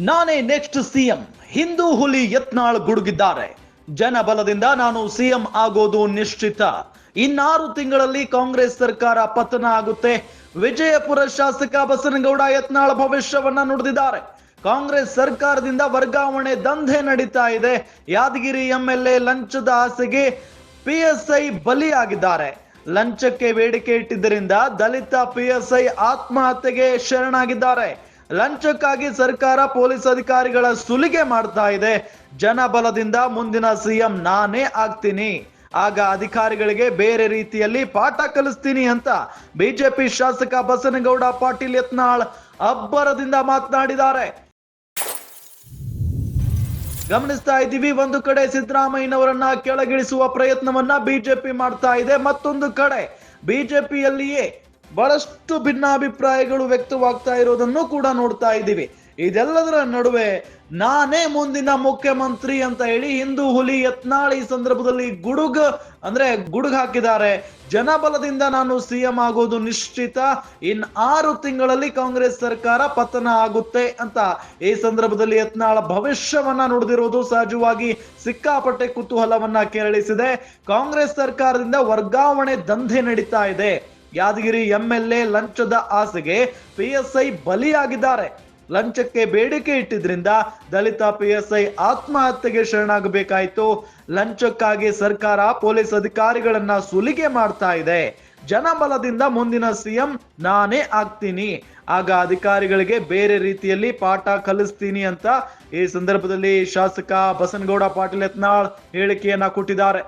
ನಾನೇ next CM. Hindu ಹುಲಿ ಯತ್ನಾಳ್ ಗುಡುಗಿದ್ದಾರೆ. ಜನಬಲದಿಂದ ನಾನು ಸಿಎಂ ಆಗೋದು ನಿಶ್ಚಿತ. ಇನ್ನಾರು ತಿಂಗಳಲ್ಲಿ ಕಾಂಗ್ರೆಸ್ ಸರ್ಕಾರ ಪತನ ಆಗುತ್ತೆ. ವಿಜಯಪುರ ಶಾಸಕ ಬಸನಗೌಡ ಯತ್ನಾಳ್ ಭವಿಷ್ಯವನ್ನ ನುಡಿದಿದ್ದಾರೆ. ಕಾಂಗ್ರೆಸ್ ಸರ್ಕಾರದಿಂದ ವರ್ಗಾವಣೆ ದಂಧೆ ನಡೀತಾ ಇದೆ. ಯಾದಗಿರಿ ಎಂಎಲ್ಎ ಲಂಚದ ಆಸೆಗೆ ಪಿಎಸ್ಐ ಬಲಿಯಾಗಿದ್ದಾರೆ. ಲಂಚಕ್ಕೆ ಬೇಡಿಕೆ ಇಟ್ಟಿದ್ದರಿಂದ ದಲಿತ ಪಿಎಸ್ಐ ಆತ್ಮಹತ್ಯೆಗೆ ಶರಣಾಗಿದ್ದಾರೆ. ಲಂಚಕ್ಕಾಗಿ ಸರ್ಕಾರ ಪೊಲೀಸ್ ಅಧಿಕಾರಿಗಳ ಸುಲಿಗೆ ಮಾಡ್ತಾ ಇದೆ. ಜನಬಲದಿಂದ ಮುಂದಿನ ಸಿಎಂ ನಾನೇ ಆಗ್ತೀನಿ, ಆಗ ಅಧಿಕಾರಿಗಳಿಗೆ ಬೇರೆ ರೀತಿಯಲ್ಲಿ ಪಾಠ ಕಲಿಸ್ತೀನಿ ಅಂತ ಬಿಜೆಪಿ ಶಾಸಕ ಬಸನಗೌಡ ಪಾಟೀಲ್ ಯತ್ನಾಳ್ ಅಬ್ಬರದಿಂದ ಮಾತನಾಡಿದ್ದಾರೆ. ಗಮನಿಸ್ತಾ ಇದ್ದೀವಿ, ಒಂದು ಕಡೆ ಸಿದ್ದರಾಮಯ್ಯನವರನ್ನ ಕೆಳಗಿಳಿಸುವ ಪ್ರಯತ್ನವನ್ನ ಬಿಜೆಪಿ ಮಾಡ್ತಾ ಇದೆ. ಮತ್ತೊಂದು ಕಡೆ ಬಿಜೆಪಿಯಲ್ಲಿಯೇ ಬಹಳಷ್ಟು ಭಿನ್ನಾಭಿಪ್ರಾಯಗಳು ವ್ಯಕ್ತವಾಗ್ತಾ ಇರೋದನ್ನು ಕೂಡ ನೋಡ್ತಾ ಇದ್ದೀವಿ. ಇದೆಲ್ಲದರ ನಡುವೆ ನಾನೇ ಮುಂದಿನ ಮುಖ್ಯಮಂತ್ರಿ ಅಂತ ಹೇಳಿ ಹಿಂದೂ ಹುಲಿ ಯತ್ನಾಳ್ ಈ ಸಂದರ್ಭದಲ್ಲಿ ಗುಡುಗ್ ಹಾಕಿದ್ದಾರೆ. ಜನಬಲದಿಂದ ನಾನು ಸಿಎಂ ಆಗೋದು ನಿಶ್ಚಿತ. ಇನ್ 6 ತಿಂಗಳಲ್ಲಿ ಕಾಂಗ್ರೆಸ್ ಸರ್ಕಾರ ಪತನ ಆಗುತ್ತೆ ಅಂತ ಈ ಸಂದರ್ಭದಲ್ಲಿ ಯತ್ನಾಳ್ ಭವಿಷ್ಯವನ್ನ ನುಡಿದಿರೋದು ಸಹಜವಾಗಿ ಸಿಕ್ಕಾಪಟ್ಟೆ ಕುತೂಹಲವನ್ನ ಕೆರಳಿಸಿದೆ. ಕಾಂಗ್ರೆಸ್ ಸರ್ಕಾರದಿಂದ ವರ್ಗಾವಣೆ ದಂಧೆ ನಡೀತಾ ಇದೆ. ಯಾದಗಿರಿ ಎಂಎಲ್ಎ ಲಂಚದ ಆಸೆಗೆ ಪಿಎಸ್ಐ ಬಲಿಯಾಗಿದ್ದಾರೆ. ಲಂಚಕ್ಕೆ ಬೇಡಿಕೆ ಇಟ್ಟಿದ್ರಿಂದ ದಲಿತ ಪಿಎಸ್ಐ ಆತ್ಮಹತ್ಯೆಗೆ ಶರಣಾಗಬೇಕಾಯಿತು. ಲಂಚಕ್ಕಾಗಿ ಸರ್ಕಾರ ಪೊಲೀಸ್ ಅಧಿಕಾರಿಗಳನ್ನ ಸುಲಿಗೆ ಮಾಡ್ತಾ ಇದೆ. ಜನಬಲದಿಂದ ಮುಂದಿನ ಸಿಎಂ ನಾನೇ ಆಗ್ತೀನಿ, ಆಗ ಅಧಿಕಾರಿಗಳಿಗೆ ಬೇರೆ ರೀತಿಯಲ್ಲಿ ಪಾಠ ಕಲಿಸ್ತೀನಿ ಅಂತ ಈ ಸಂದರ್ಭದಲ್ಲಿ ಶಾಸಕ ಬಸನಗೌಡ ಪಾಟೀಲ್ ಯತ್ನಾಳ್ ಹೇಳಿಕೆಯನ್ನ ಕೊಟ್ಟಿದ್ದಾರೆ.